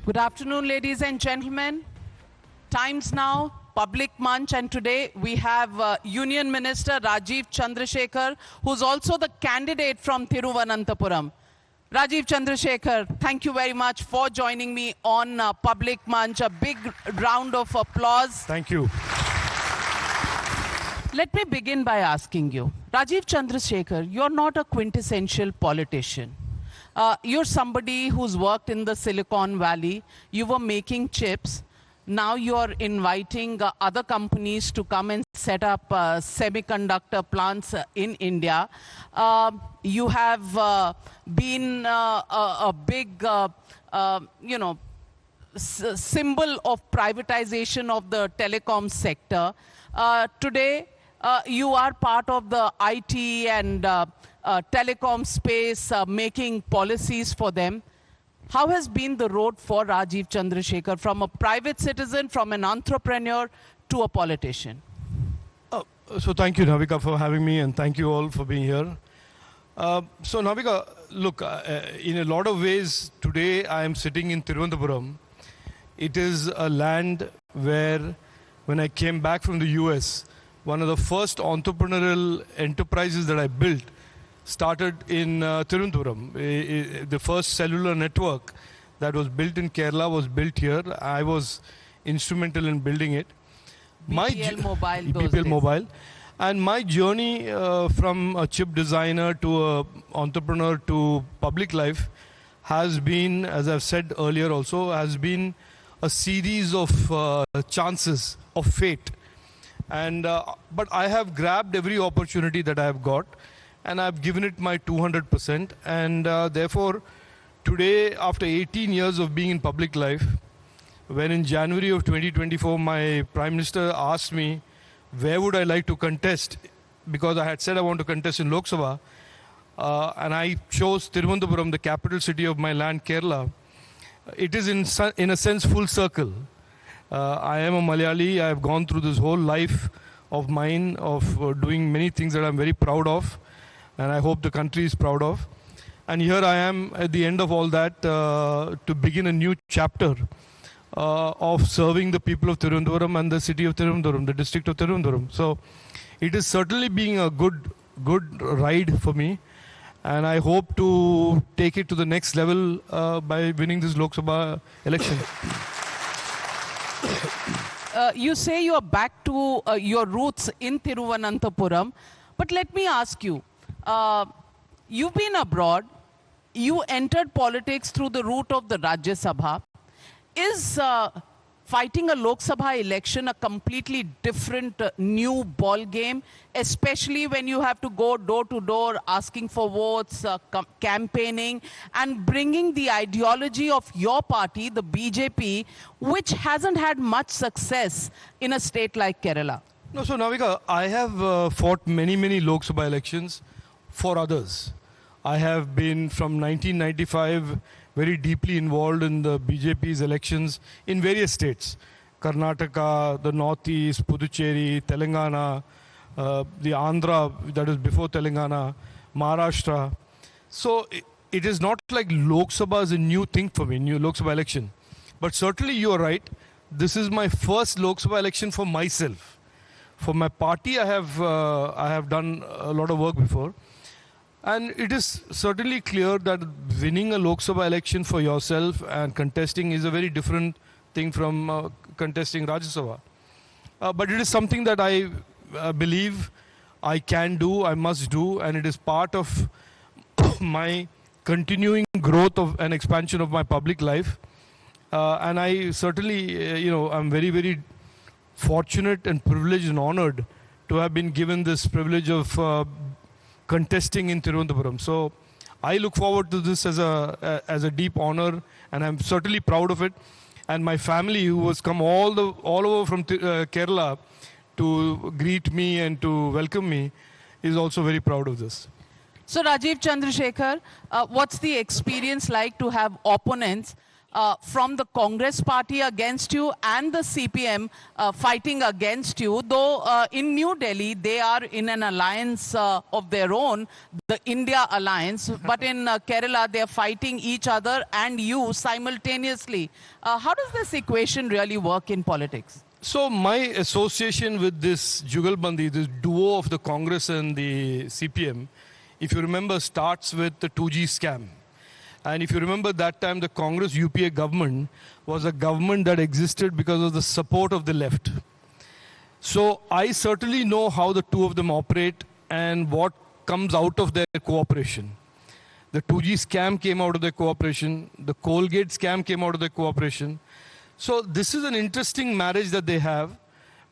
Good afternoon, ladies and gentlemen. Times now, public munch, and today we have Union Minister Rajeev Chandrasekhar, who's also the candidate from Thiruvananthapuram. Rajeev Chandrasekhar, thank you very much for joining me on public munch. A big round of applause. Thank you. Let me begin by asking you, Rajeev Chandrasekhar, you're not a quintessential politician. You're somebody who's worked in the Silicon Valley. You were making chips. Now you're inviting other companies to come and set up semiconductor plants in India. You have been a big, symbol of privatization of the telecom sector. Today, you are part of the IT and telecom space, making policies for them. How has been the road for Rajeev Chandrasekhar from a private citizen, from an entrepreneur to a politician? So thank you, Navika, for having me, and thank you all for being here. So Navika, look, in a lot of ways, today I am sitting in Thiruvananthapuram. It is a land where, when I came back from the US, one of the first entrepreneurial enterprises that I built started in Thiruvananthapuram. The first cellular network that was built in Kerala was built here. I was instrumental in building it. BPL Mobile. And my journey from a chip designer to an entrepreneur to public life has been, as I've said earlier also, has been a series of chances of fate. And but I have grabbed every opportunity that I have got, and I've given it my 200%. And therefore, today, after 18 years of being in public life, when in January of 2024, my Prime Minister asked me, where would I like to contest? Because I had said I want to contest in Lok Sabha, and I chose Thiruvananthapuram, the capital city of my land, Kerala. It is in a sense full circle. I am a Malayali. I have gone through this whole life of mine of doing many things that I'm very proud of, and I hope the country is proud of. And here I am at the end of all that to begin a new chapter of serving the people of Thiruvananthapuram and the city of Thiruvananthapuram, the district of Thiruvananthapuram. So it is certainly being a good ride for me, and I hope to take it to the next level by winning this Lok Sabha election. You say you are back to your roots in Thiruvananthapuram, but let me ask you, you've been abroad, you entered politics through the route of the Rajya Sabha. Is fighting a Lok Sabha election a completely different new ball game, especially when you have to go door to door asking for votes, campaigning, and bringing the ideology of your party, the BJP, which hasn't had much success in a state like Kerala? No, so Navika, I have fought many Lok Sabha elections for others. I have been from 1995 very deeply involved in the BJP's elections in various states. Karnataka, the Northeast, Puducherry, Telangana, the Andhra, that is before Telangana, Maharashtra. So it is not like Lok Sabha is a new thing for me, new Lok Sabha election. But certainly you are right. This is my first Lok Sabha election for myself. For my party, I have done a lot of work before. And it is certainly clear that winning a Lok Sabha election for yourself and contesting is a very different thing from contesting Rajya Sabha. But it is something that I believe I can do, I must do, and it is part of my continuing growth of and expansion of my public life. And I certainly, I'm very fortunate and privileged and honored to have been given this privilege of contesting in Thiruvananthapuram. So I look forward to this as a deep honor, and I'm certainly proud of it. And my family, who has come all over from Kerala to greet me and to welcome me, is also very proud of this. So Rajeev Chandrasekhar, what's the experience like to have opponents from the Congress party against you and the CPM fighting against you, though in New Delhi they are in an alliance of their own, the India alliance, but in Kerala they are fighting each other and you simultaneously. How does this equation really work in politics? So my association with this Jugalbandi, this duo of the Congress and the CPM, if you remember, starts with the 2G scam. And if you remember that time, the Congress UPA government was a government that existed because of the support of the left. So I certainly know how the two of them operate and what comes out of their cooperation. The 2G scam came out of their cooperation. The Colgate scam came out of their cooperation. So this is an interesting marriage that they have.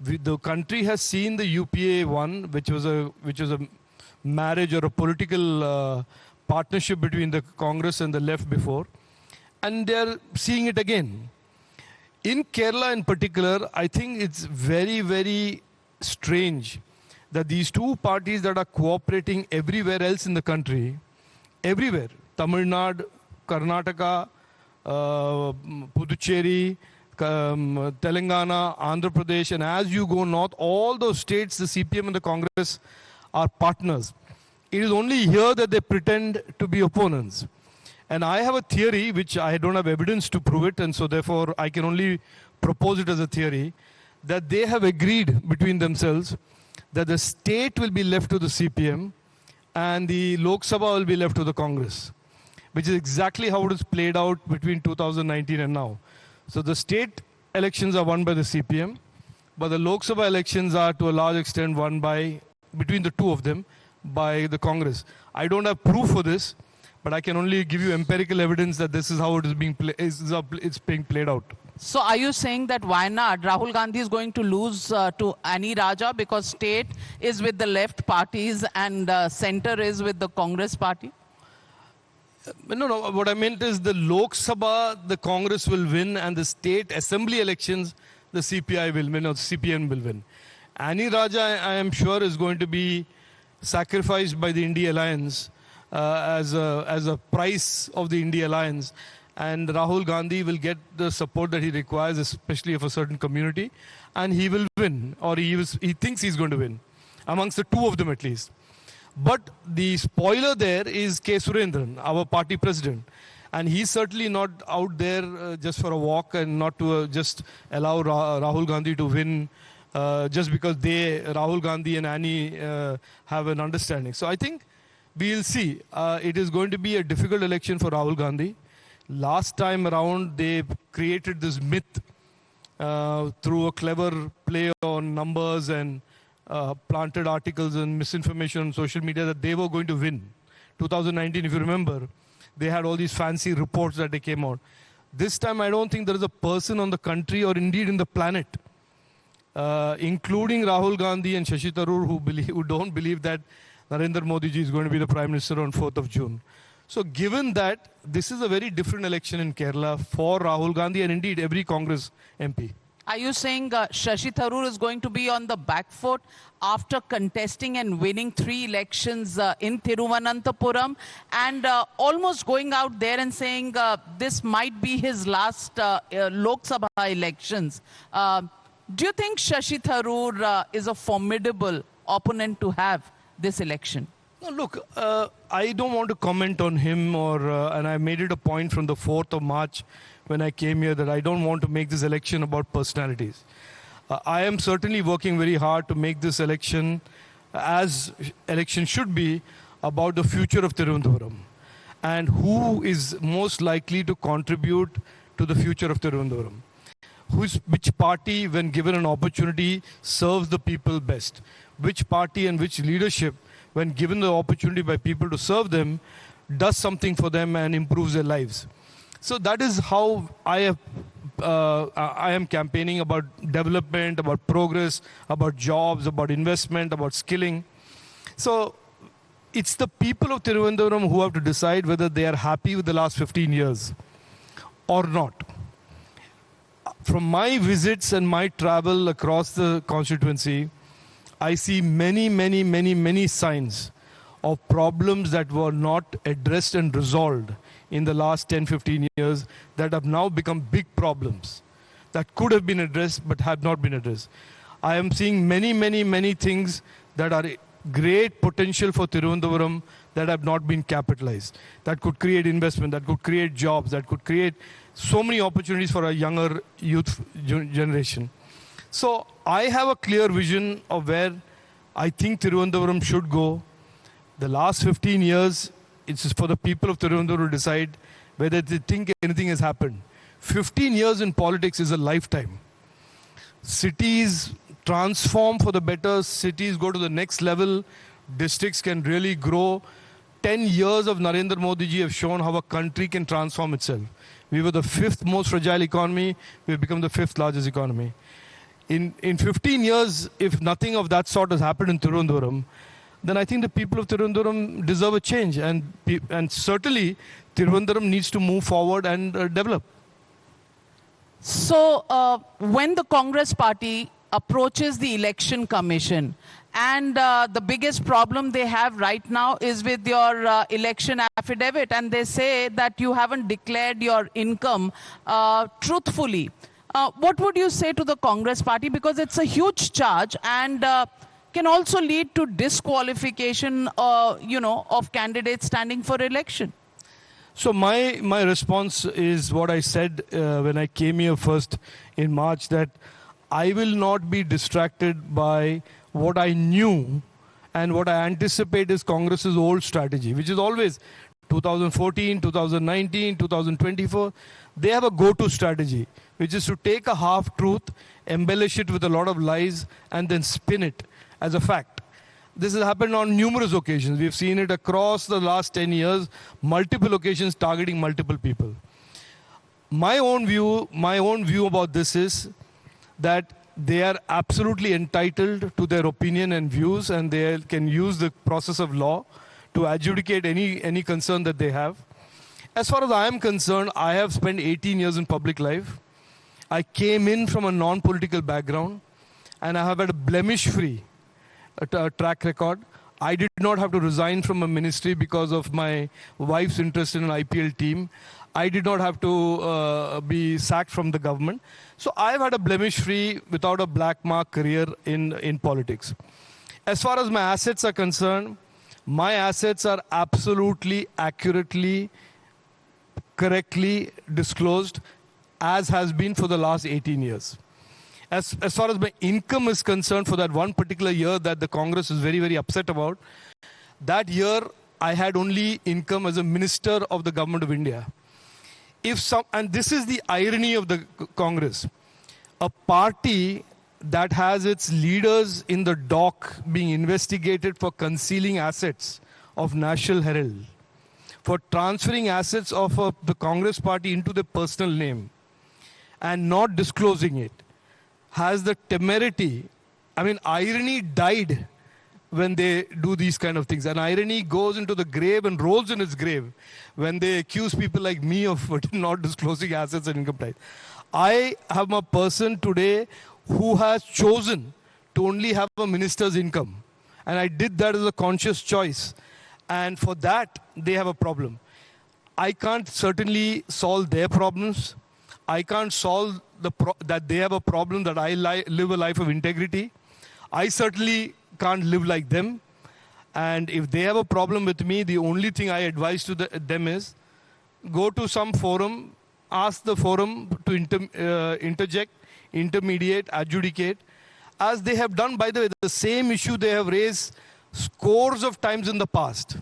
The country has seen the UPA one, which was a marriage or a political partnership between the Congress and the left before, and they're seeing it again. In Kerala in particular, I think it's very, very strange that these two parties that are cooperating everywhere else in the country, everywhere, Tamil Nadu, Karnataka, Puducherry, Telangana, Andhra Pradesh, and as you go north, all those states, the CPM and the Congress are partners. It is only here that they pretend to be opponents. And I have a theory, which I don't have evidence to prove it, and so therefore I can only propose it as a theory, that they have agreed between themselves that the state will be left to the CPM and the Lok Sabha will be left to the Congress, which is exactly how it is played out between 2019 and now. So the state elections are won by the CPM, but the Lok Sabha elections are to a large extent won by, between the two of them, by the Congress. I don't have proof for this, but I can only give you empirical evidence that this is how it is being it's being played out. So are you saying that Wayanad, Rahul Gandhi is going to lose to Ani Raja because state is with the left parties and center is with the Congress party? No. What I meant is the Lok Sabha, the Congress will win, and the state assembly elections, the CPI will win, or the CPM will win. Ani Raja, I am sure, is going to be sacrificed by the India Alliance as a price of the India Alliance. And Rahul Gandhi will get the support that he requires, especially of a certain community, and he will win, or he thinks he's going to win, amongst the two of them at least. But the spoiler there is K. Surendran, our party president. And he's certainly not out there just for a walk and not to just allow Rahul Gandhi to win just because Rahul Gandhi and Annie have an understanding. So I think we'll see. It is going to be a difficult election for Rahul Gandhi. Last time around, they created this myth through a clever play on numbers and planted articles and misinformation on social media that they were going to win. 2019, if you remember, they had all these fancy reports that they came out. This time, I don't think there is a person on the country or indeed in the planet, including Rahul Gandhi and Shashi Tharoor, who don't believe that Narendra Modi ji is going to be the Prime Minister on 4th of June. So given that, this is a very different election in Kerala for Rahul Gandhi and indeed every Congress MP. Are you saying Shashi Tharoor is going to be on the back foot after contesting and winning 3 elections in Thiruvananthapuram and almost going out there and saying this might be his last Lok Sabha elections? Do you think Shashi Tharoor is a formidable opponent to have this election? No, look, I don't want to comment on him, and I made it a point from the 4th of March when I came here that I don't want to make this election about personalities. I am certainly working very hard to make this election, as election should be, about the future of Thiruvananthapuram and who is most likely to contribute to the future of Thiruvananthapuram. Which party, when given an opportunity, serves the people best? Which party and which leadership, when given the opportunity by people to serve them, does something for them and improves their lives? So that is how I am campaigning about development, about progress, about jobs, about investment, about skilling. So it's the people of Thiruvananthapuram who have to decide whether they are happy with the last 15 years or not. From my visits and my travel across the constituency, I see many signs of problems that were not addressed and resolved in the last 10, 15 years that have now become big problems that could have been addressed but have not been addressed. I am seeing many things that are great potential for Thiruvananthapuram that have not been capitalized, that could create investment, that could create jobs, that could create so many opportunities for a younger youth generation. So I have a clear vision of where I think Thiruvananthapuram should go. The last 15 years, it's for the people of Thiruvananthapuram to decide whether they think anything has happened. 15 years in politics is a lifetime. Cities transform for the better, cities go to the next level, districts can really grow. 10 years of Narendra Modi ji have shown how a country can transform itself. We were the 5th most fragile economy, we've become the 5th largest economy. In 15 years, if nothing of that sort has happened in Thiruvananthapuram, then I think the people of Thiruvananthapuram deserve a change. And certainly, Thiruvananthapuram needs to move forward and develop. So, when the Congress party approaches the election commission, and the biggest problem they have right now is with your election affidavit, and they say that you haven't declared your income truthfully. What would you say to the Congress party? Because it's a huge charge and can also lead to disqualification, of candidates standing for election. So my response is what I said when I came here first in March, that I will not be distracted by what I knew and what I anticipate is Congress's old strategy, which is always 2014, 2019, 2024. They have a go-to strategy, which is to take a half-truth, embellish it with a lot of lies, and then spin it as a fact. This has happened on numerous occasions. We've seen it across the last 10 years, multiple occasions targeting multiple people. My own view about this is that they are absolutely entitled to their opinion and views, and they can use the process of law to adjudicate any concern that they have. As far as I am concerned, I have spent 18 years in public life. I came in from a non-political background, and I have had a blemish-free track record. I did not have to resign from a ministry because of my wife's interest in an IPL team. I did not have to be sacked from the government. So I've had a blemish-free, without a black mark career in politics. As far as my assets are concerned, my assets are absolutely, accurately, correctly disclosed, as has been for the last 18 years. As far as my income is concerned, for that one particular year that the Congress is very upset about, that year I had only income as a minister of the government of India. And this is the irony of the Congress, a party that has its leaders in the dock being investigated for concealing assets of National Herald, for transferring assets of the Congress party into their personal name and not disclosing it, has the temerity. Irony died when they do these kind of things. And irony goes into the grave and rolls in its grave when they accuse people like me of not disclosing assets and income tax. I am a person today who has chosen to only have a minister's income. And I did that as a conscious choice. And for that, they have a problem. I can't certainly solve their problems. I can't solve that they have a problem that I live a life of integrity. I certainly can't live like them. And if they have a problem with me, the only thing I advise to them is go to some forum, ask the forum to interject, intermediate, adjudicate, as they have done, by the way, the same issue they have raised scores of times in the past.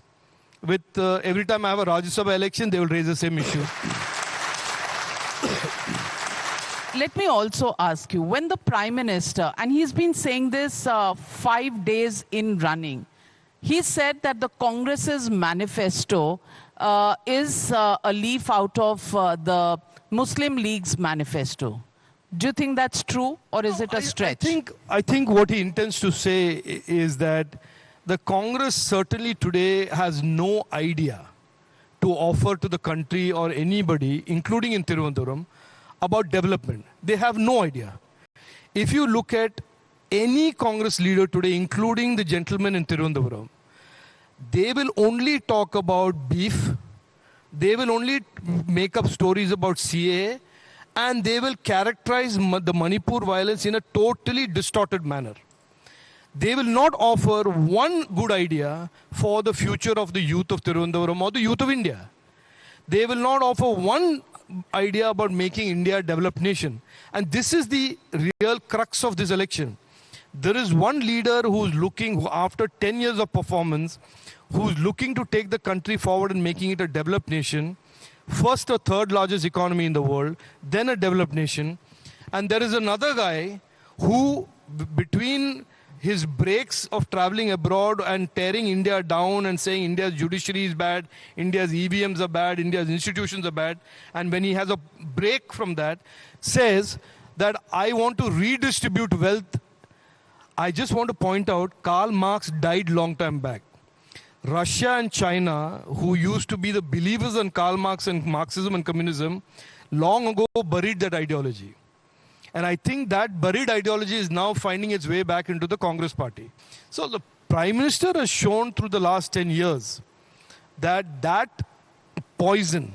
With every time I have a Rajya Sabha election, they will raise the same issue. Let me also ask you, when the Prime Minister, and he's been saying this 5 days in running, he said that the Congress's manifesto is a leaf out of the Muslim League's manifesto. Do you think that's true, or is it a stretch? I think what he intends to say is that the Congress certainly today has no idea to offer to the country or anybody, including in Thiruvananthapuram, about development. They have no idea. If you look at any Congress leader today, including the gentleman in Thiruvananthapuram, they will only talk about beef, They will only make up stories about CAA, and they will characterize the Manipur violence in a totally distorted manner. They will not offer one good idea for the future of the youth of Thiruvananthapuram or the youth of India. They will not offer one idea about making India a developed nation. And this is the real crux of this election. There is one leader who's looking, after 10 years of performance, who's looking to take the country forward and making it a developed nation. First a third largest economy in the world, then a developed nation. And there is another guy who, between his breaks of traveling abroad and tearing India down and saying India's judiciary is bad, India's EVMs are bad, India's institutions are bad, and when he has a break from that, says that I want to redistribute wealth. I just want to point out, Karl Marx died long time back. Russia and China, who used to be the believers in Karl Marx and Marxism and communism, long ago buried that ideology. And I think that buried ideology is now finding its way back into the Congress party. So the Prime Minister has shown through the last 10 years that that poison,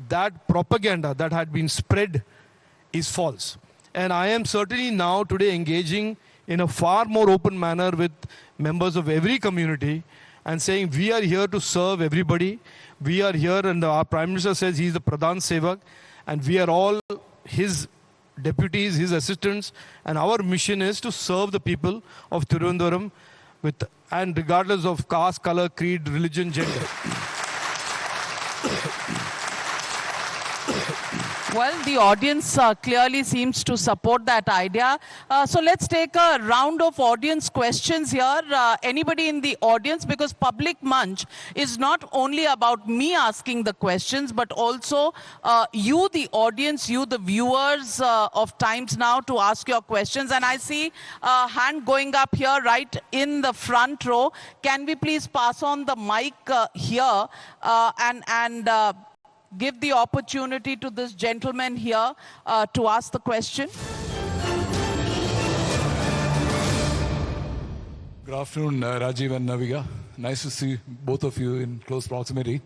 that propaganda that had been spread is false. And I am certainly now today engaging in a far more open manner with members of every community and saying we are here to serve everybody. We are here, and our Prime Minister says he is the Pradhan Sevak, and we are all his deputies, his assistants, and our mission is to serve the people of Thiruvananthapuram and regardless of caste, color, creed, religion, gender. Well, the audience clearly seems to support that idea. So let's take a round of audience questions here. Anybody in the audience, because Public Munch is not only about me asking the questions, but also you, the audience, you, the viewers of Times Now, to ask your questions. And I see a hand going up here right in the front row. Can we please pass on the mic here and give the opportunity to this gentleman here to ask the question? Good afternoon, Rajiv and Naviga. Nice to see both of you in close proximity.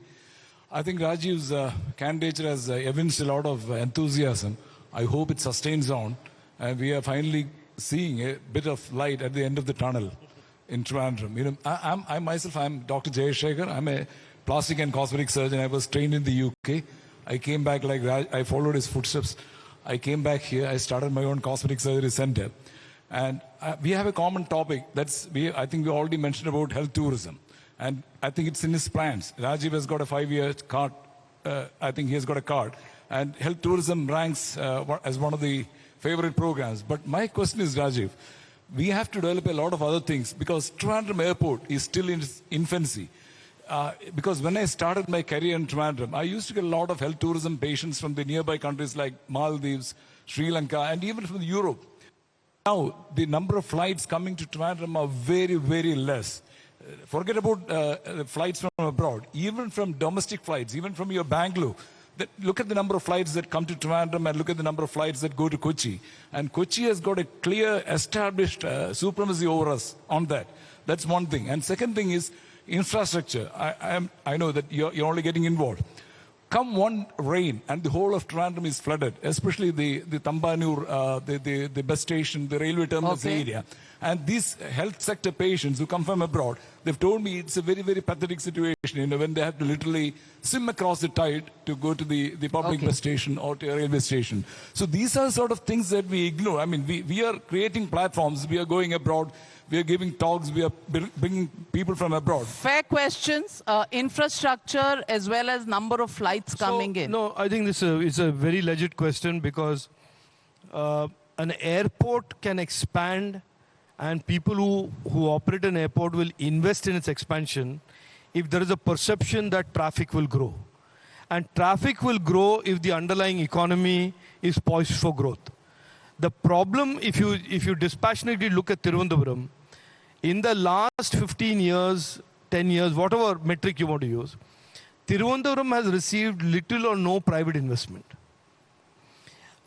I think Rajiv's candidature has evinced a lot of enthusiasm. I hope it sustains on, and we are finally seeing a bit of light at the end of the tunnel in Trivandrum. You know, I myself, I'm Dr. Jayashekhar. I'm a plastic and cosmetic surgeon. I was trained in the UK. I came back like I followed his footsteps. I came back here. I started my own cosmetic surgery center. And we have a common topic. I think we already mentioned about health tourism. And I think it's in his plans. Rajiv has got a 5-year card. I think he has got a card. And health tourism ranks as one of the favorite programs. But my question is, Rajiv, we have to develop a lot of other things because Trivandrum Airport is still in its infancy. Because when I started my career in Trivandrum, I used to get a lot of health tourism patients from the nearby countries like Maldives, Sri Lanka, and even from Europe. Now, the number of flights coming to Trivandrum are very, very less. Forget about flights from abroad. Even from domestic flights, even from your Bangalore, look at the number of flights that come to Trivandrum and look at the number of flights that go to Kochi. And Kochi has got a clear, established supremacy over us on that. That's one thing. And second thing is, infrastructure. I know that you're only getting involved. Come one rain and the whole of Trivandrum is flooded, especially the Tambanur, the bus station, the railway terminals area. And these health sector patients who come from abroad, they've told me it's a very, very pathetic situation, you know, when they have to literally swim across the tide to go to the public bus station or to a railway station. So these are sort of things that we ignore. I mean, we are creating platforms, we are going abroad, we are giving talks, we are bringing people from abroad. Fair questions, infrastructure as well as number of flights coming in. No, I think this is a very legit question because an airport can expand and people who operate an airport will invest in its expansion if there is a perception that traffic will grow. And traffic will grow if the underlying economy is poised for growth. The problem, if you dispassionately look at Thiruvananthapuram, in the last 15 years, 10 years, whatever metric you want to use, Thiruvananthapuram has received little or no private investment.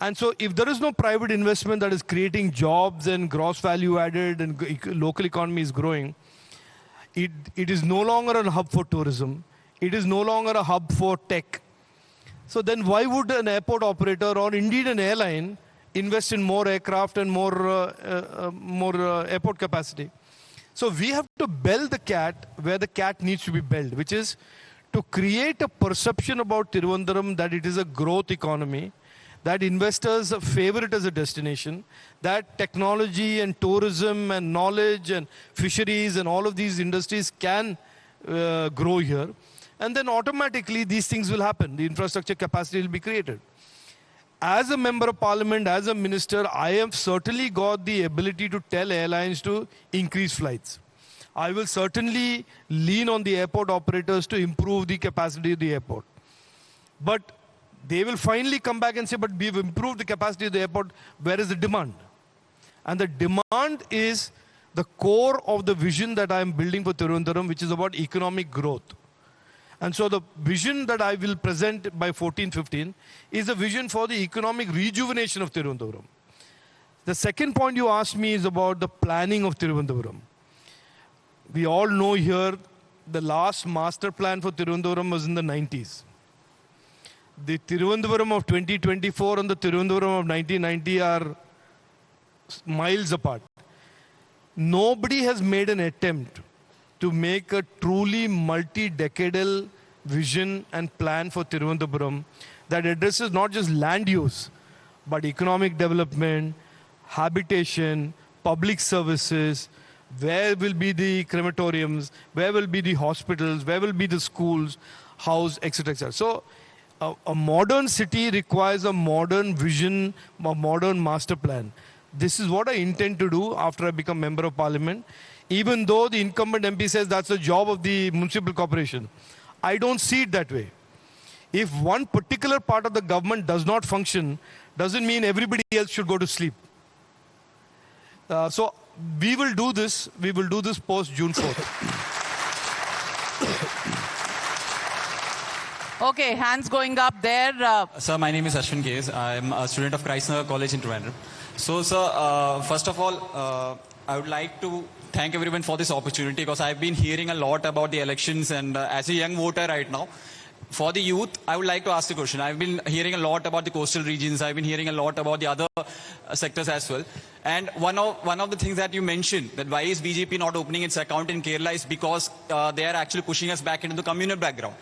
And so if there is no private investment that is creating jobs and gross value added and local economy is growing, it is no longer a hub for tourism. It is no longer a hub for tech. So then why would an airport operator or indeed an airline invest in more aircraft and more airport capacity? So we have to bell the cat where the cat needs to be belled, which is to create a perception about Thiruvananthapuram that it is a growth economy, that investors favor it as a destination, that technology and tourism and knowledge and fisheries and all of these industries can grow here. And then automatically these things will happen. The infrastructure capacity will be created. As a member of parliament, as a minister, I have certainly got the ability to tell airlines to increase flights. I will certainly lean on the airport operators to improve the capacity of the airport. But they will finally come back and say, but we've improved the capacity of the airport. Where is the demand? And the demand is the core of the vision that I am building for Thiruvananthapuram, which is about economic growth. And so the vision that I will present by 14-15 is a vision for the economic rejuvenation of Thiruvananthapuram. The second point you asked me is about the planning of Thiruvananthapuram. We all know here the last master plan for Thiruvananthapuram was in the 90s. The Thiruvananthapuram of 2024 and the Thiruvananthapuram of 1990 are miles apart. Nobody has made an attempt to make a truly multi-decadal vision and plan for Thiruvananthapuram that addresses not just land use, but economic development, habitation, public services, where will be the crematoriums, where will be the hospitals, where will be the schools, house, etc. etc. So a modern city requires a modern vision, a modern master plan. This is what I intend to do after I become member of parliament. Even though the incumbent MP says that's the job of the municipal corporation. I don't see it that way. If one particular part of the government does not function, doesn't mean everybody else should go to sleep. So we will do this post June 4th. Okay, hands going up there. Sir, my name is Ashwin Gaze. I'm a student of Christnagar College in Trivandrum. So, sir, first of all, I would like to thank everyone for this opportunity because I've been hearing a lot about the elections and as a young voter right now, for the youth, I would like to ask the question. I've been hearing a lot about the coastal regions. I've been hearing a lot about the other sectors as well. And one of the things that you mentioned, that why is BJP not opening its account in Kerala is because they are actually pushing us back into the communal background.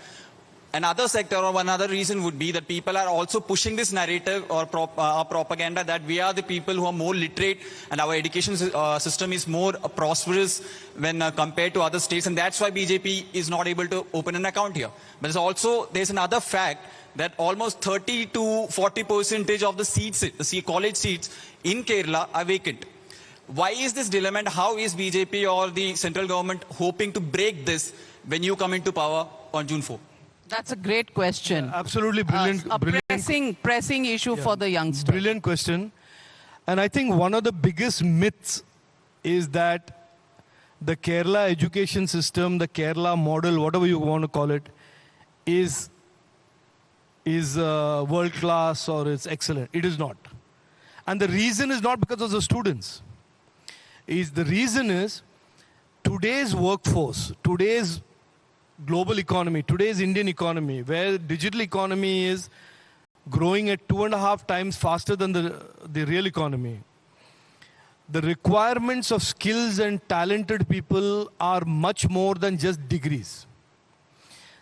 Another sector or another reason would be that people are also pushing this narrative or propaganda that we are the people who are more literate and our education system is more prosperous when compared to other states, and that's why BJP is not able to open an account here. But there's another fact that almost 30 to 40% of the seats, the college seats in Kerala are vacant. Why is this dilemma and how is BJP or the central government hoping to break this when you come into power on June 4? That's a great question. Absolutely brilliant. Pressing issue for the youngsters. Brilliant question. And I think one of the biggest myths is that the Kerala education system, the Kerala model, whatever you want to call it, is world class or it's excellent. It is not. And the reason is not because of the students. The reason is today's workforce, today's global economy, today's Indian economy, where digital economy is growing at 2.5 times faster than the real economy. The requirements of skills and talented people are much more than just degrees.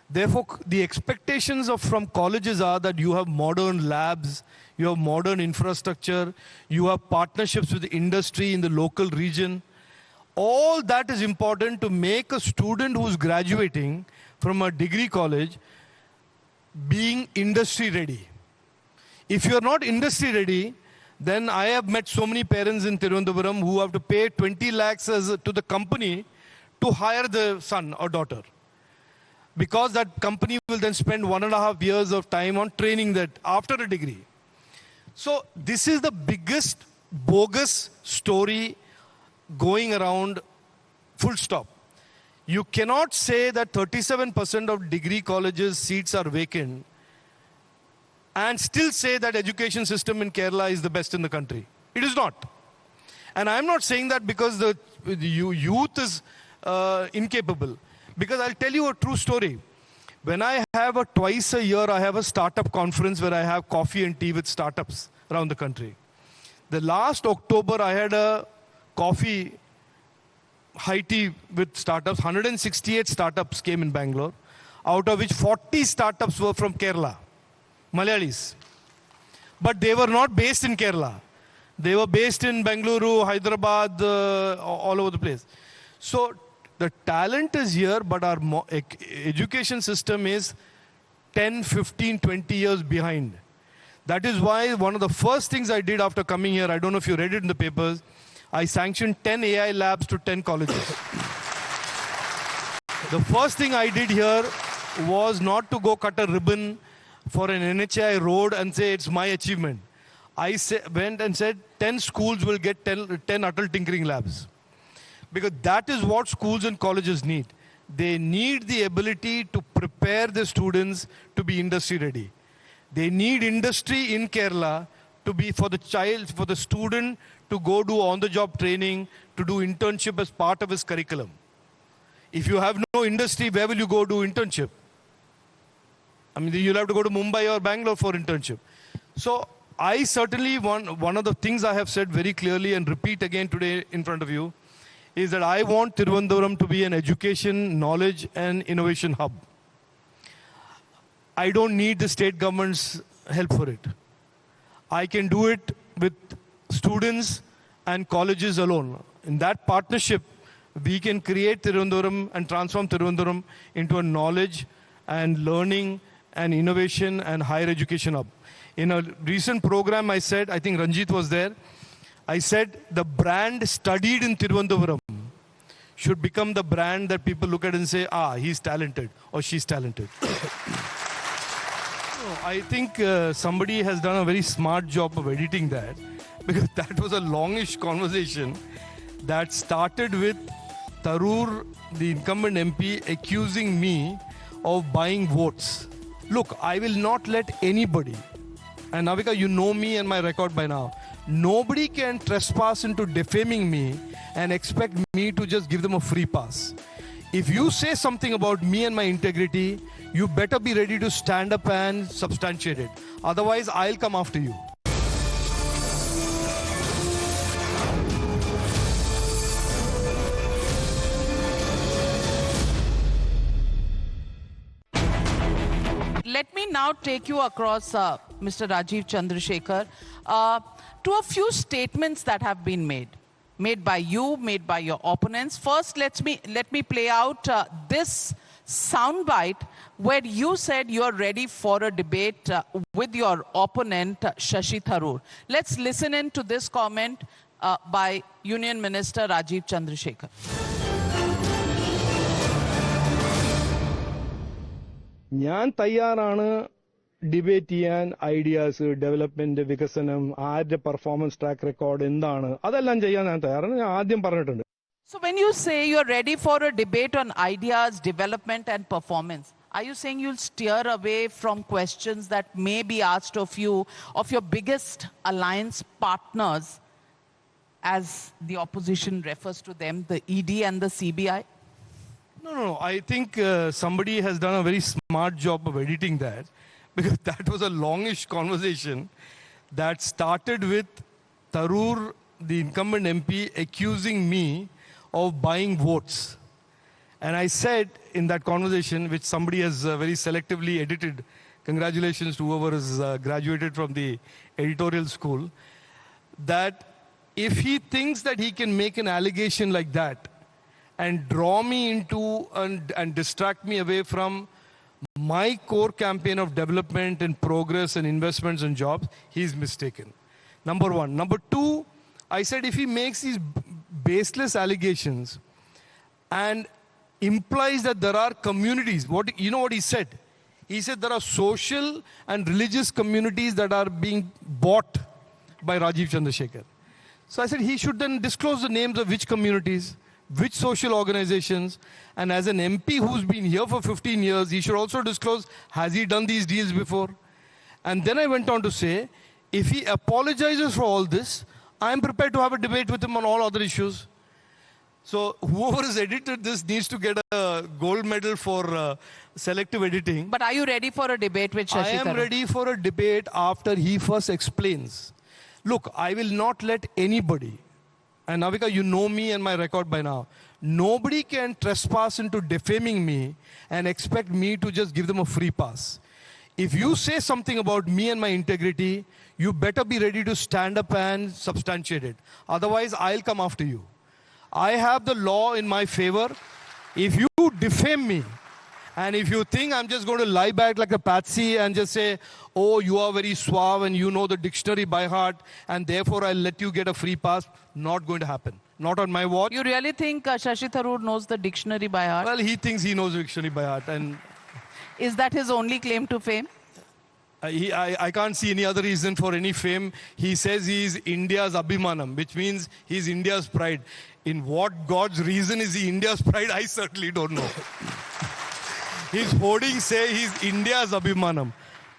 Therefore, the expectations from colleges are that you have modern labs, you have modern infrastructure, you have partnerships with the industry in the local region. All that is important to make a student who's graduating from a degree college being industry ready. If you're not industry ready, then I have met so many parents in Thiruvananthapuram who have to pay 20 lakhs to the company to hire the son or daughter. Because that company will then spend 1.5 years of time on training that after a degree. So this is the biggest bogus story going around, full stop. You cannot say that 37% of degree colleges seats are vacant and still say that education system in Kerala is the best in the country. It is not. And I'm not saying that because the youth is incapable. Because I'll tell you a true story. When I have twice a year, I have a startup conference where I have coffee and tea with startups around the country. The last October, I had a coffee high tea with startups. 168 startups came in Bangalore, out of which 40 startups were from Kerala, Malayalis. But they were not based in Kerala. They were based in Bengaluru, Hyderabad, all over the place. So the talent is here, but our education system is 10, 15, 20 years behind. That is why one of the first things I did after coming here, I don't know if you read it in the papers, I sanctioned 10 AI labs to 10 colleges. The first thing I did here was not to go cut a ribbon for an NHI road and say it's my achievement. I went and said 10 schools will get 10 Atal Tinkering Labs. Because that is what schools and colleges need. They need the ability to prepare the students to be industry ready. They need industry in Kerala to be for the student to go do on-the-job training, to do internship as part of his curriculum. If you have no industry, where will you go do internship? I mean, you'll have to go to Mumbai or Bangalore for internship. So I certainly one of the things I have said very clearly and repeat again today in front of you is that I want Thiruvananthapuram to be an education, knowledge and innovation hub. I don't need the state government's help for it. I can do it with students and colleges alone. In that partnership, we can create Thiruvananthapuram and transform Thiruvananthapuram into a knowledge and learning and innovation and higher education hub. In a recent program, I said, I think Ranjit was there, I said the brand studied in Thiruvananthapuram should become the brand that people look at and say, he's talented or she's talented. I think somebody has done a very smart job of editing that, because that was a longish conversation that started with Tharoor, the incumbent MP, accusing me of buying votes. Look, I will not let anybody, and Navika, you know me and my record by now, nobody can trespass into defaming me and expect me to just give them a free pass. If you say something about me and my integrity, you better be ready to stand up and substantiate it. Otherwise, I'll come after you. Let me now take you across, Mr. Rajeev Chandrasekhar, to a few statements that have been made by you, made by your opponents. First, let me play out this soundbite where you said you're ready for a debate with your opponent, Shashi Tharoor. Let's listen in to this comment by Union Minister Rajeev Chandrasekhar. ഞാൻ തയ്യാറാണ് debate ചെയ്യാൻ ideas, development, വികസനം, ആരുടെ performance track record എന്താണ്, അതെല്ലാം ചെയ്യാൻ ഞാൻ തയ്യാറാണ്. ഞാൻ ആദ്യം പറഞ്ഞിട്ടുണ്ട്. So when you say you're ready for a debate on ideas, development and performance, are you saying you'll steer away from questions that may be asked of you, of your biggest alliance partners, as the opposition refers to them, the ED and the CBI? No. I think somebody has done a very smart job of editing that, because that was a longish conversation that started with Tharoor, the incumbent MP, accusing me of buying votes. And I said in that conversation, which somebody has very selectively edited, congratulations to whoever has graduated from the editorial school, that if he thinks that he can make an allegation like that and draw me into and distract me away from my core campaign of development and progress and investments and jobs, he's mistaken. Number one. Number two, I said if he makes these baseless allegations and implies that there are communities, you know what he said? He said there are social and religious communities that are being bought by Rajeev Chandrasekhar. So I said he should then disclose the names of which communities, which social organizations, and as an MP who's been here for 15 years, he should also disclose, has he done these deals before? And then I went on to say, if he apologizes for all this, I'm prepared to have a debate with him on all other issues. So whoever has edited this needs to get a gold medal for selective editing. But are you ready for a debate with Shashi I am Tharoor? ready for a debate after he first explains. Look, I will not let anybody, and Navika, you know me and my record by now, nobody can trespass into defaming me and expect me to just give them a free pass. If you say something about me and my integrity, you better be ready to stand up and substantiate it. Otherwise, I'll come after you. I have the law in my favor. If you defame me, and if you think I'm just going to lie back like a patsy and just say, oh, you are very suave and you know the dictionary by heart, and therefore I'll let you get a free pass, not going to happen. Not on my watch. You really think Shashi Tharoor knows the dictionary by heart? Well, he thinks he knows the dictionary by heart. And Is that his only claim to fame? I can't see any other reason for any fame. He says he's India's Abhimanam, which means he's India's pride. In what God's reason is he India's pride, I certainly don't know. His hoardings say he's India's Abhimanam.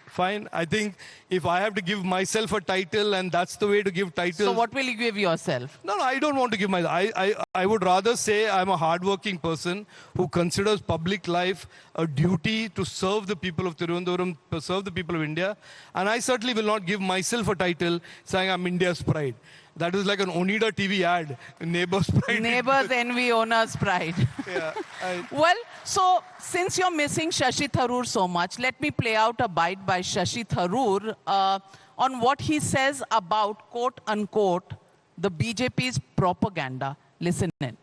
Fine, I think if I have to give myself a title and that's the way to give titles. So what will you give yourself? No, I don't want to give my. I would rather say I'm a hardworking person who considers public life a duty to serve the people of Thiruvananthapuram, to serve the people of India. And I certainly will not give myself a title saying I'm India's pride. That is like an Onida TV ad, neighbor's pride. Neighbors envy, owners pride. Yeah, Well, so since you're missing Shashi Tharoor so much, let me play out a bite by Shashi Tharoor on what he says about, quote unquote, the BJP's propaganda. Listen in.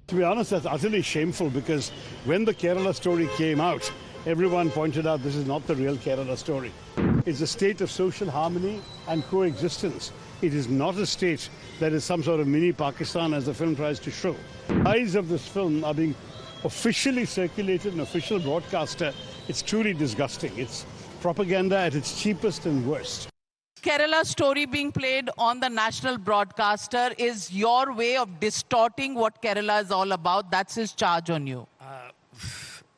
To be honest, that's utterly shameful because when the Kerala story came out, everyone pointed out this is not the real Kerala story. It's a state of social harmony and coexistence. It is not a state that is some sort of mini Pakistan as the film tries to show. Eyes of this film are being officially circulated in official broadcaster. It's truly disgusting. It's propaganda at its cheapest and worst. Kerala story being played on the national broadcaster is your way of distorting what Kerala is all about. That's his charge on you.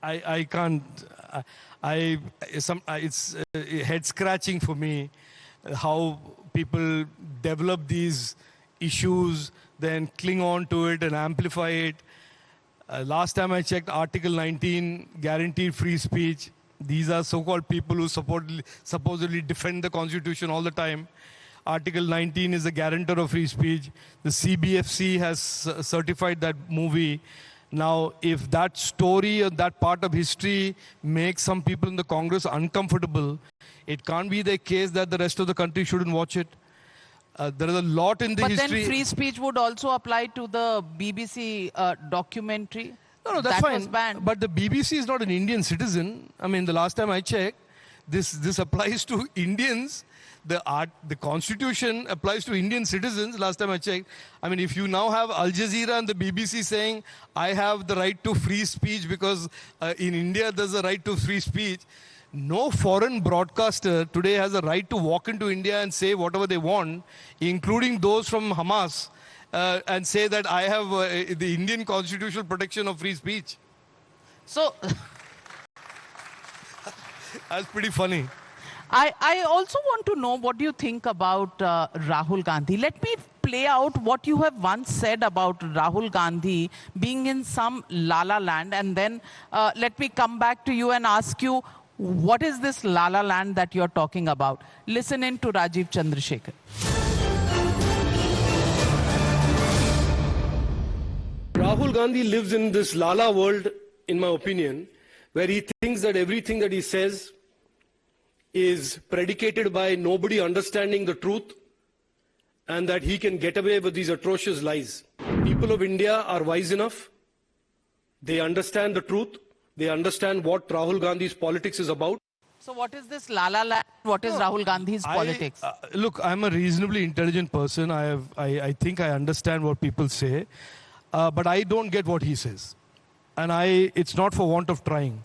I can't. It's head scratching for me how people develop these issues, then cling on to it and amplify it. Last time I checked, Article 19 guaranteed free speech. These are so-called people who supposedly defend the Constitution all the time. Article 19 is a guarantor of free speech. The CBFC has certified that movie. Now, if that story or that part of history makes some people in the Congress uncomfortable, it can't be the case that the rest of the country shouldn't watch it. There is a lot in the history. But then free speech would also apply to the BBC documentary. No, that's fine. Was banned. But the BBC is not an Indian citizen. I mean, the last time I checked, this applies to Indians. The Constitution applies to Indian citizens, last time I checked. I mean, if you now have Al Jazeera and the BBC saying, I have the right to free speech because in India there's a right to free speech, no foreign broadcaster today has a right to walk into India and say whatever they want, including those from Hamas, and say that I have the Indian constitutional protection of free speech. So That's pretty funny. I also want to know what you think about Rahul Gandhi. Let me play out what you have once said about Rahul Gandhi being in some la-la land, and then let me come back to you and ask you, what is this la-la land that you're talking about? Listen in to Rajeev Chandrasekhar. Rahul Gandhi lives in this lala world, in my opinion, where he thinks that everything that he says is predicated by nobody understanding the truth and that he can get away with these atrocious lies. People of India are wise enough. They understand the truth. They understand what Rahul Gandhi's politics is about. So what is this la-la land? What is Rahul Gandhi's politics? Look, I'm a reasonably intelligent person. I think I understand what people say. But I don't get what he says. And it's not for want of trying.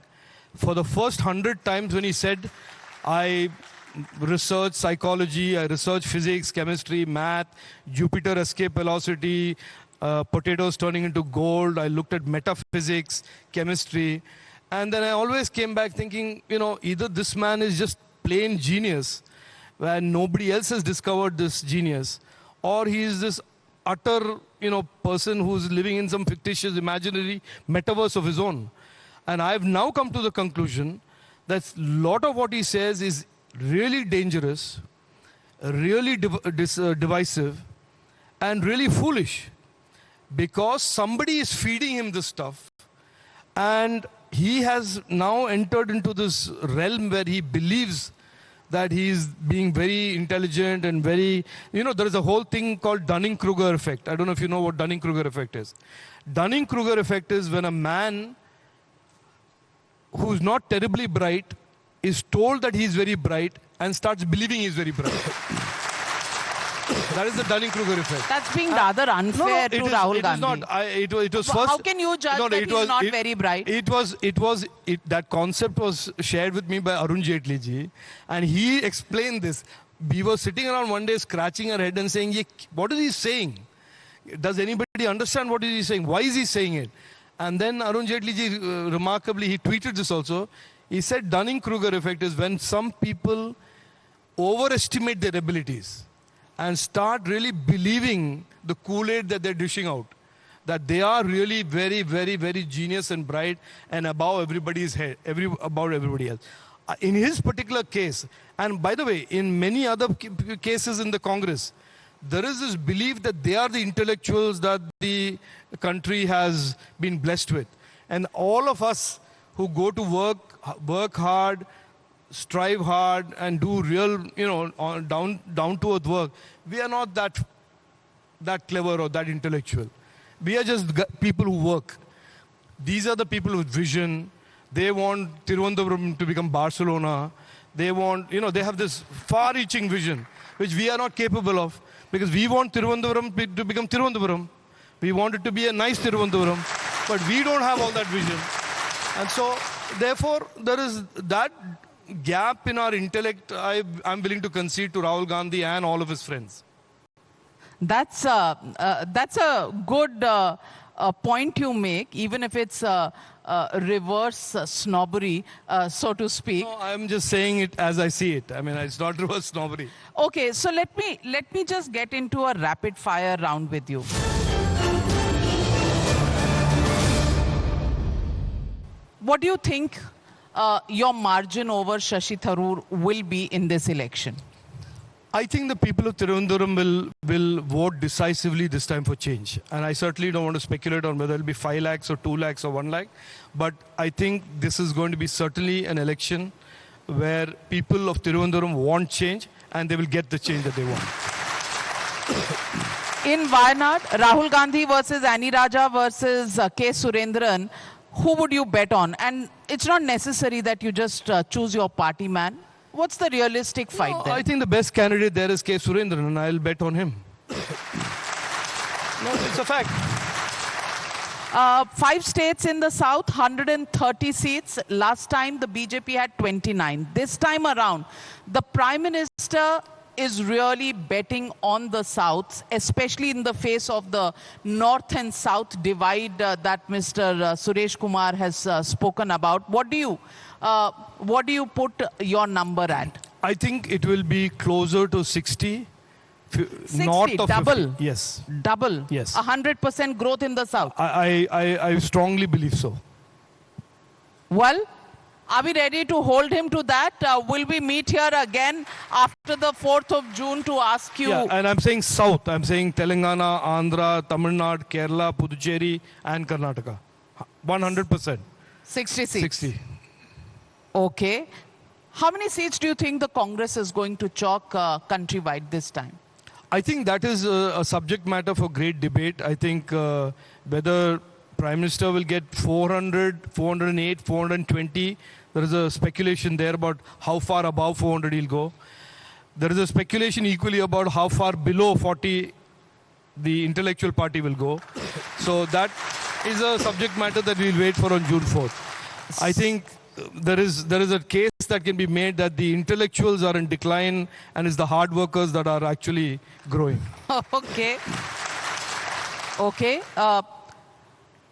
For the first 100 times when he said, I research psychology, I research physics, chemistry, math, Jupiter escape velocity, potatoes turning into gold, I looked at metaphysics, chemistry. And then I always came back thinking, either this man is just plain genius where nobody else has discovered this genius, or he is this utter, person who's living in some fictitious imaginary metaverse of his own. And I've now come to the conclusion that a lot of what he says is really dangerous, really divisive, and really foolish, because somebody is feeding him this stuff, and he has now entered into this realm where he believes that he is being very intelligent and very, there is a whole thing called Dunning-Kruger effect. I don't know if you know what Dunning-Kruger effect is. Dunning-Kruger effect is when a man who's not terribly bright is told that he's very bright and starts believing he's very bright. That is the Dunning-Kruger effect. That's being rather unfair to Rahul Gandhi. It was first. How can you judge that he's not very bright? That concept was shared with me by Arun Jaitley ji, and he explained this. We were sitting around one day scratching our head and saying, what is he saying? Does anybody understand what is he saying? Why is he saying it? And then Arun Jaitley ji, remarkably, he tweeted this also. He said Dunning-Kruger effect is when some people overestimate their abilities and start really believing the Kool-Aid that they're dishing out, that they are really very, very, very genius and bright and above everybody's head, above everybody else. In his particular case, and by the way, in many other cases in the Congress, there is this belief that they are the intellectuals that the country has been blessed with. And all of us who go to work hard, strive hard, and do real, down to earth work, we are not that clever or that intellectual. We are just people who work. These are the people with vision. They want Thiruvananthapuram to become Barcelona. They want, they have this far-reaching vision, which we are not capable of, because we want Thiruvananthapuram to become Thiruvananthapuram. We want it to be a nice Thiruvananthapuram, but we don't have all that vision. And so, therefore, there is that gap in our intellect I'm willing to concede to Rahul Gandhi and all of his friends. That's a good point you make, even if it's reverse snobbery, so to speak. No, I'm just saying it as I see it. I mean, it's not reverse snobbery. Okay, so let me just get into a rapid fire round with you. What do you think your margin over Shashi Tharoor will be in this election? I think the people of Thiruvananthapuram will vote decisively this time for change. And I certainly don't want to speculate on whether it will be 5 lakhs or 2 lakhs or 1 lakh. But I think this is going to be certainly an election where people of Thiruvananthapuram want change, and they will get the change that they want. In Wayanad, Rahul Gandhi versus Annie Raja versus K. Surendran, who would you bet on? And it's not necessary that you just choose your party man. What's the realistic fight there? I think the best candidate there is K. Surendran, and I'll bet on him. No, it's a fact. 5 states in the south, 130 seats. Last time the BJP had 29. This time around, the Prime Minister is really betting on the south, especially in the face of the north and south divide that Mr. Suresh Kumar has spoken about. What do you put your number at? I think it will be closer to 60. 60, north of double. 50. Yes. Double. Yes. 100% growth in the south. I strongly believe so. Well, are we ready to hold him to that? Will we meet here again after the 4th of June to ask you? Yeah, and I'm saying south. I'm saying Telangana, Andhra, Tamil Nadu, Kerala, Puducherry, and Karnataka. 100%. 60 seats. 60. Okay. How many seats do you think the Congress is going to chalk countrywide this time? I think that is a subject matter for great debate. I think whether Prime Minister will get 400, 408, 420. There is a speculation there about how far above 400 he'll go. There is a speculation equally about how far below 40 the intellectual party will go. So that is a subject matter that we'll wait for on June 4th. I think there is a case that can be made that the intellectuals are in decline and it's the hard workers that are actually growing. Okay. Okay.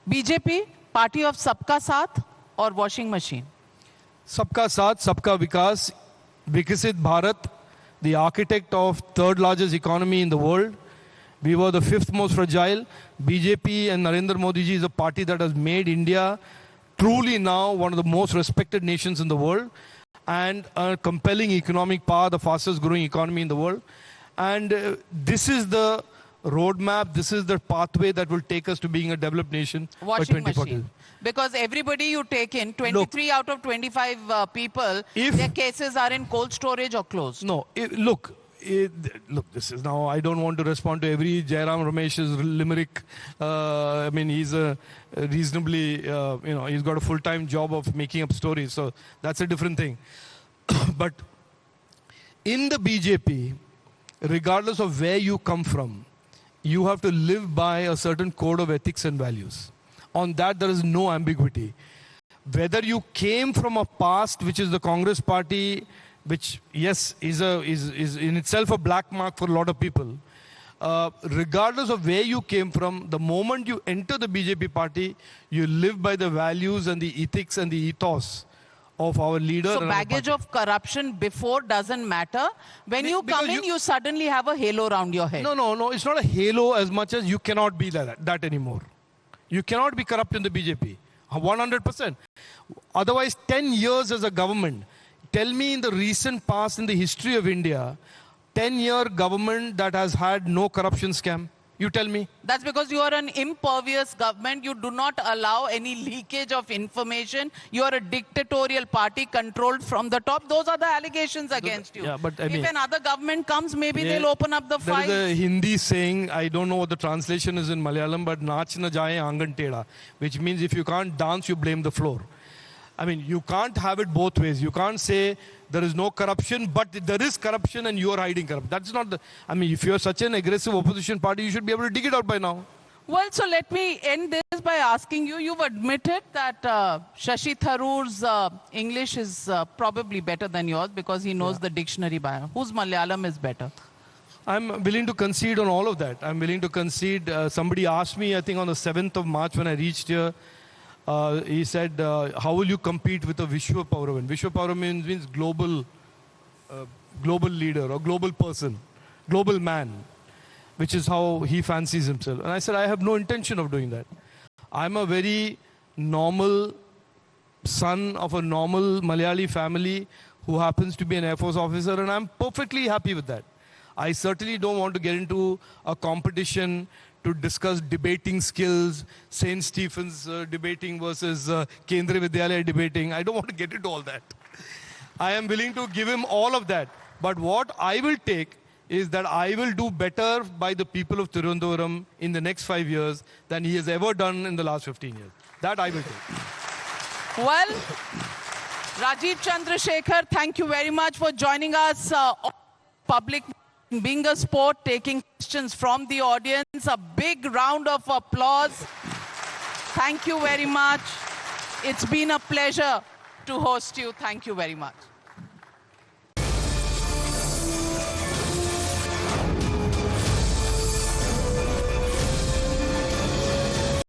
BJP, party of Sabka Saath or washing machine? Sabka Saath, Sabka Vikas, Vikasit Bharat, the architect of third largest economy in the world. We were the fifth most fragile. BJP and Narendra Modi ji is a party that has made India truly now one of the most respected nations in the world and a compelling economic power, the fastest growing economy in the world. And this is the roadmap, this is the pathway that will take us to being a developed nation by Washing 2040. machine. Because everybody you take in, 23 out of 25 people, their cases are in cold storage or closed. No, look, this is now, I don't want to respond to every Jairam Ramesh's limerick. I mean, he's a reasonably, he's got a full-time job of making up stories. So that's a different thing. But in the BJP, regardless of where you come from, you have to live by a certain code of ethics and values. On that, there is no ambiguity. Whether you came from a past, which is the Congress party, which, yes, is in itself a black mark for a lot of people, regardless of where you came from, the moment you enter the BJP party, you live by the values and the ethics and the ethos of our leader. So baggage of corruption before doesn't matter. When you come in, you suddenly have a halo around your head. No. It's not a halo as much as you cannot be that anymore. You cannot be corrupt in the BJP. 100%. Otherwise, 10 years as a government. Tell me in the recent past, in the history of India, 10-year government that has had no corruption scam. You tell me. That's because you are an impervious government. You do not allow any leakage of information. You are a dictatorial party controlled from the top. Those are the allegations against you. Yeah, but I mean, if another government comes, maybe they'll open up the files. There is a Hindi saying, I don't know what the translation is in Malayalam, but Nach na jaye angan teda, which means if you can't dance, you blame the floor. I mean, you can't have it both ways. You can't say there is no corruption, but there is corruption and you are hiding corruption. That's not the... I mean, if you are such an aggressive opposition party, you should be able to dig it out by now. Well, so let me end this by asking you, you've admitted that Shashi Tharoor's English is probably better than yours because he knows the dictionary by heart. Whose Malayalam is better? I'm willing to concede on all of that. I'm willing to concede. Somebody asked me, I think on the 7th of March when I reached here, he said, how will you compete with a Vishwa Pauravan? Vishwa Pauravan means global leader or global person, global man, which is how he fancies himself. And I said, I have no intention of doing that. I'm a very normal son of a normal Malayali family who happens to be an Air Force officer, and I'm perfectly happy with that. I certainly don't want to get into a competition to discuss debating skills, St. Stephen's debating versus Kendriya Vidyalaya debating. I don't want to get into all that. I am willing to give him all of that. But what I will take is that I will do better by the people of Thiruvananthapuram in the next 5 years than he has ever done in the last 15 years. That I will take. Well, Rajeev Chandrasekhar, thank you very much for joining us public. Being a sport, taking questions from the audience. A big round of applause. Thank you very much. It's been a pleasure to host you. Thank you very much.